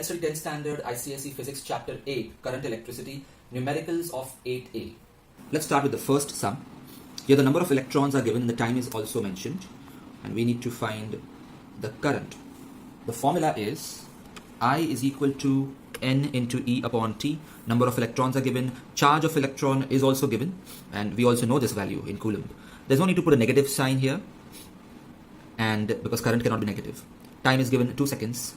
Let's study 10th standard ICSE Physics Chapter 8, Current Electricity, Numericals of 8a. Let's start with the first sum. Here the number of electrons are given and the time is also mentioned. And we need to find the current. The formula is I is equal to N into E upon T. Number of electrons are given. Charge of electron is also given. And we also know this value in Coulomb. There's no need to put a negative sign here. And because current cannot be negative. Time is given 2 seconds.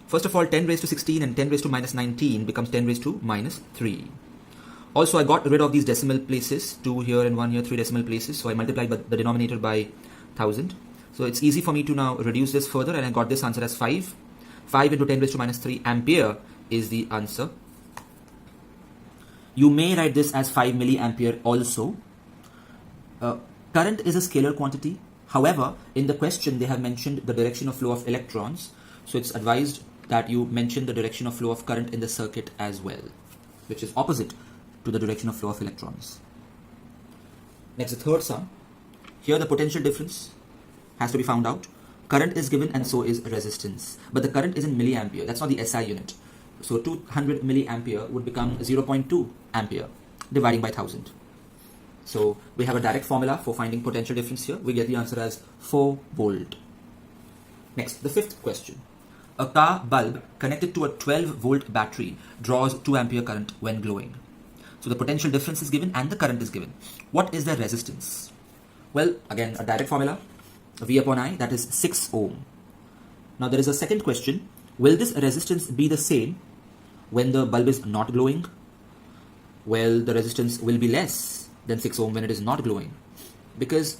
First of all, 10 raised to 16 and 10 raised to minus 19 becomes 10 raised to minus 3. Also, I got rid of these decimal places, 2 here and 1 here, 3 decimal places. So I multiplied the denominator by 1000. So it's easy for me to now reduce this further, and I got this answer as 5. 5 into 10 raised to minus 3 ampere is the answer. You may write this as 5 milliampere also. Current is a scalar quantity. However, in the question, they have mentioned the direction of flow of electrons. So it's advised that you mention the direction of flow of current in the circuit as well, which is opposite to the direction of flow of electrons. Next, the third sum. Here the potential difference has to be found out. Current is given and so is resistance. But the current is in milliampere. That's not the SI unit. So 200 milliampere would become 0.2 ampere dividing by 1000. So we have a direct formula for finding potential difference here. We get the answer as 4 volt. Next, the fifth question. A car bulb connected to a 12 volt battery draws 2 ampere current when glowing. So the potential difference is given and the current is given. What is the resistance? Well, again, a direct formula. V upon I, that is 6 ohm. Now there is a second question. Will this resistance be the same when the bulb is not glowing? Well, the resistance will be less than 6 ohm when it is not glowing. Because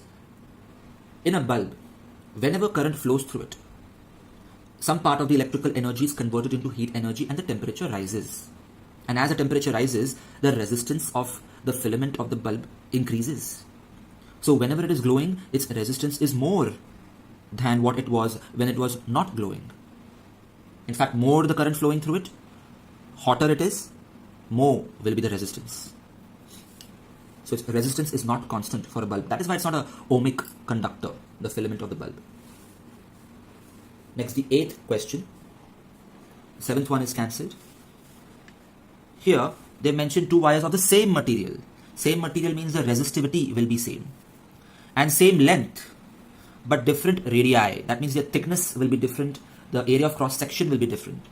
in a bulb, whenever current flows through it, some part of the electrical energy is converted into heat energy and the temperature rises. And as the temperature rises, the resistance of the filament of the bulb increases. So whenever it is glowing, its resistance is more than what it was when it was not glowing. In fact, more the current flowing through it, hotter it is, more will be the resistance. So its resistance is not constant for a bulb. That is why it's not a ohmic conductor, the filament of the bulb. Next, the 8th question. 7th one is cancelled. Here, they mention 2 wires of the same material. Same material means the resistivity will be same. And same length, but different radii. That means their thickness will be different. The area of cross section will be different.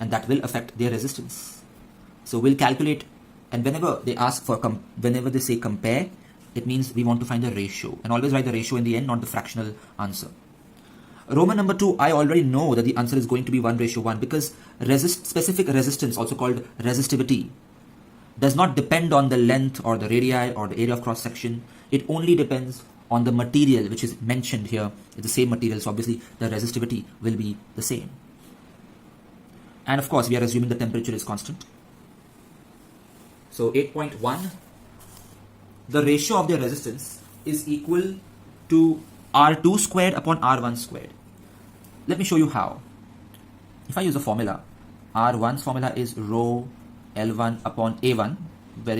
And that will affect their resistance. So we'll calculate, and whenever they ask for, whenever they say compare, it means we want to find the ratio. And always write the ratio in the end, not the fractional answer. Roman number 2, I already know that the answer is going to be 1:1 because specific resistance, also called resistivity, does not depend on the length or the radii or the area of cross section. It only depends on the material which is mentioned here. It's the same material, so obviously the resistivity will be the same. And of course, we are assuming the temperature is constant. So 8.1, the ratio of their resistance is equal to R2 squared upon R1 squared. Let me show you how. If I use a formula, R1's formula is rho L1 upon A1, that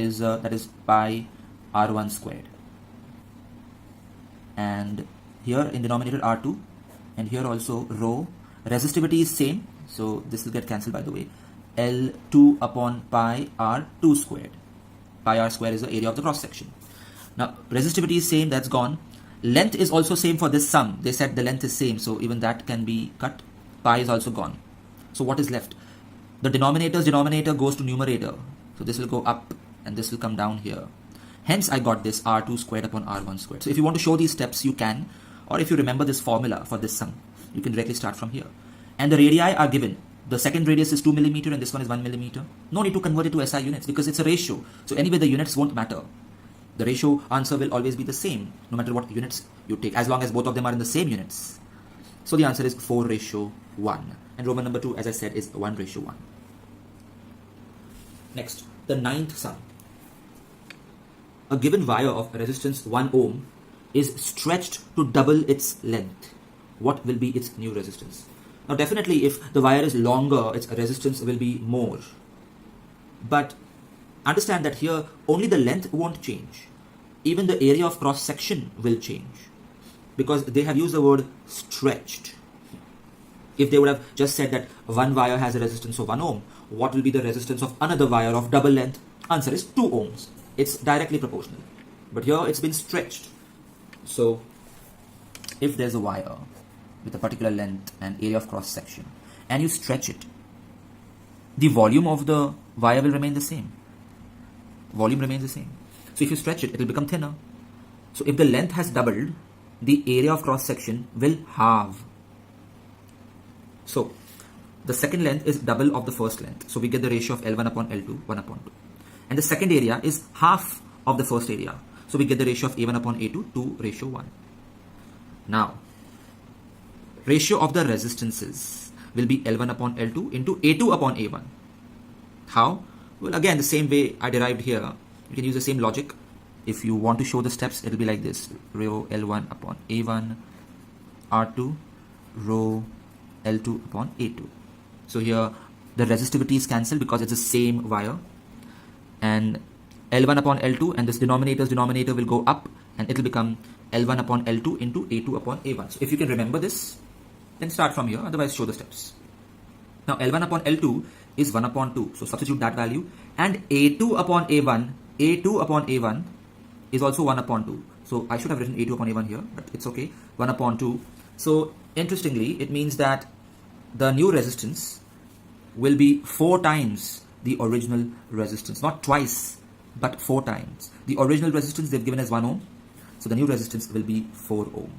is pi R1 squared. And here in denominator R2, and here also rho. Resistivity is same, so this will get cancelled by the way. L2 upon pi R2 squared. Pi R squared is the area of the cross section. Now resistivity is same, that's gone. Length is also same for this sum. They said the length is same, so even that can be cut. Pi is also gone. So what is left? The denominator's denominator goes to numerator. So this will go up and this will come down here. Hence I got this R2 squared upon R1 squared. So if you want to show these steps, you can. Or if you remember this formula for this sum, you can directly start from here. And the radii are given. The second radius is 2 millimeter and this one is 1 millimeter. No need to convert it to SI units because it's a ratio. So anyway, the units won't matter. The ratio answer will always be the same, no matter what units you take, as long as both of them are in the same units. So the answer is 4:1. And Roman number 2, as I said, is 1:1. Next, the 9th sum. A given wire of resistance 1 ohm is stretched to double its length. What will be its new resistance? Now definitely if the wire is longer, its resistance will be more. But understand that here only the length won't change. Even the area of cross section will change because they have used the word stretched. If they would have just said that one wire has a resistance of 1 ohm, what will be the resistance of another wire of double length? Answer is 2 ohms. It's directly proportional. But here it's been stretched. So if there's a wire with a particular length and area of cross section and you stretch it, the volume of the wire will remain the same. Volume remains the same. So if you stretch it, it will become thinner. So if the length has doubled, the area of cross section will halve. So the second length is double of the first length. So we get the ratio of L1 upon L2, 1 upon 2. And the second area is half of the first area. So we get the ratio of A1 upon A2, 2:1. Now, ratio of the resistances will be L1 upon L2 into A2 upon A1. How? Well, again, the same way I derived here. You can use the same logic. If you want to show the steps, it will be like this. Rho L1 upon A1, R2, rho L2 upon A2. So here, the resistivity is cancelled because it's the same wire. And L1 upon L2, and this denominator will go up, and it will become L1 upon L2 into A2 upon A1. So if you can remember this, then start from here, otherwise show the steps. Now L1 upon L2 is 1 upon 2, so substitute that value, and A2 upon A1 is also 1 upon 2. So I should have written A2 upon A1 here, but it's okay, 1 upon 2. So interestingly, it means that the new resistance will be 4 times the original resistance, not twice, but 4 times. The original resistance they've given as 1 ohm, so the new resistance will be 4 ohm.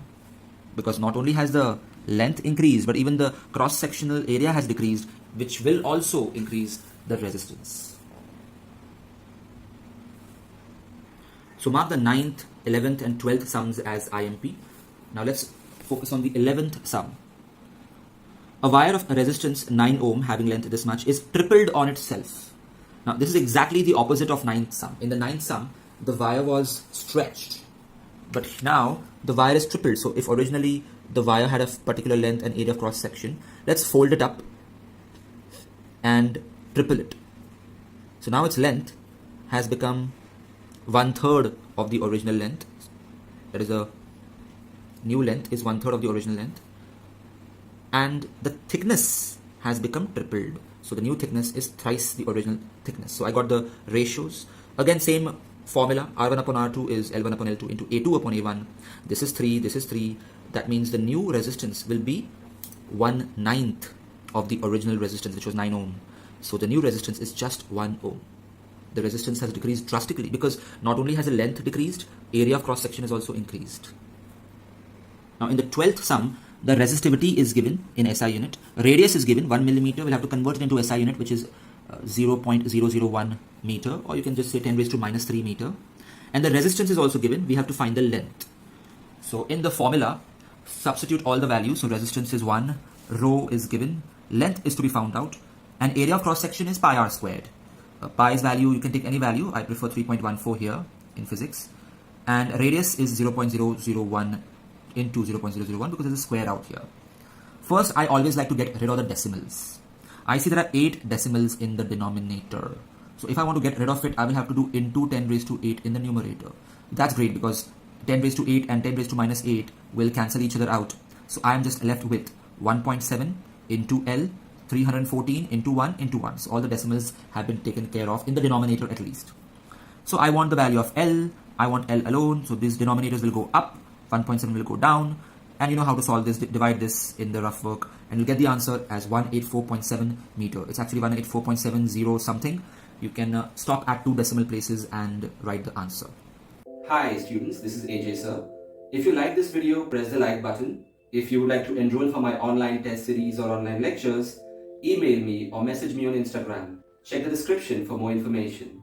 Because not only has the length increased, but even the cross-sectional area has decreased, which will also increase the resistance. So mark the 9th, 11th and 12th sums as IMP. Now let's focus on the 11th sum. A wire of a resistance 9 ohm having length this much is tripled on itself. Now this is exactly the opposite of 9th sum. In the 9th sum, the wire was stretched, but now the wire is tripled. So if originally the wire had a particular length and area of cross section, let's fold it up and triple it. So now its length has become 1/3 of the original length. That is, a new length is 1/3 of the original length, and the thickness has become tripled. So the new thickness is thrice the original thickness. So I got the ratios. Again, same formula. R1 upon R2 is L1 upon L2 into A2 upon A1. This is 3, this is 3. That means the new resistance will be 1/9 of the original resistance, which was 9 ohm. So the new resistance is just 1 ohm. The resistance has decreased drastically because not only has the length decreased, area of cross section is also increased. Now in the 12th sum, the resistivity is given in SI unit. Radius is given 1 millimeter. We'll have to convert it into SI unit, which is 0.001 meter, or you can just say 10 raised to minus 3 meter. And the resistance is also given. We have to find the length. So in the formula, substitute all the values. So resistance is 1, rho is given, length is to be found out, and area of cross section is pi r squared. Pi's value, you can take any value. I prefer 3.14 here in physics. And radius is 0.001 into 0.001 because there's a square out here. First, I always like to get rid of the decimals. I see there are 8 decimals in the denominator. So if I want to get rid of it, I will have to do into 10 raised to 8 in the numerator. That's great because 10 raised to 8 and 10 raised to minus 8 will cancel each other out. So I am just left with 1.7 into L, 314 into 1 into 1. So all the decimals have been taken care of in the denominator at least. So I want the value of L, I want L alone. So these denominators will go up, 1.7 will go down. And you know how to solve this. Divide this in the rough work and you'll get the answer as 184.7 meter. It's actually 184.70 something. You can stop at 2 decimal places and write the answer. Hi students, this is AJ sir. If you like this video, press the like button. If you would like to enroll for my online test series or online lectures, email me or message me on Instagram. Check the description for more information.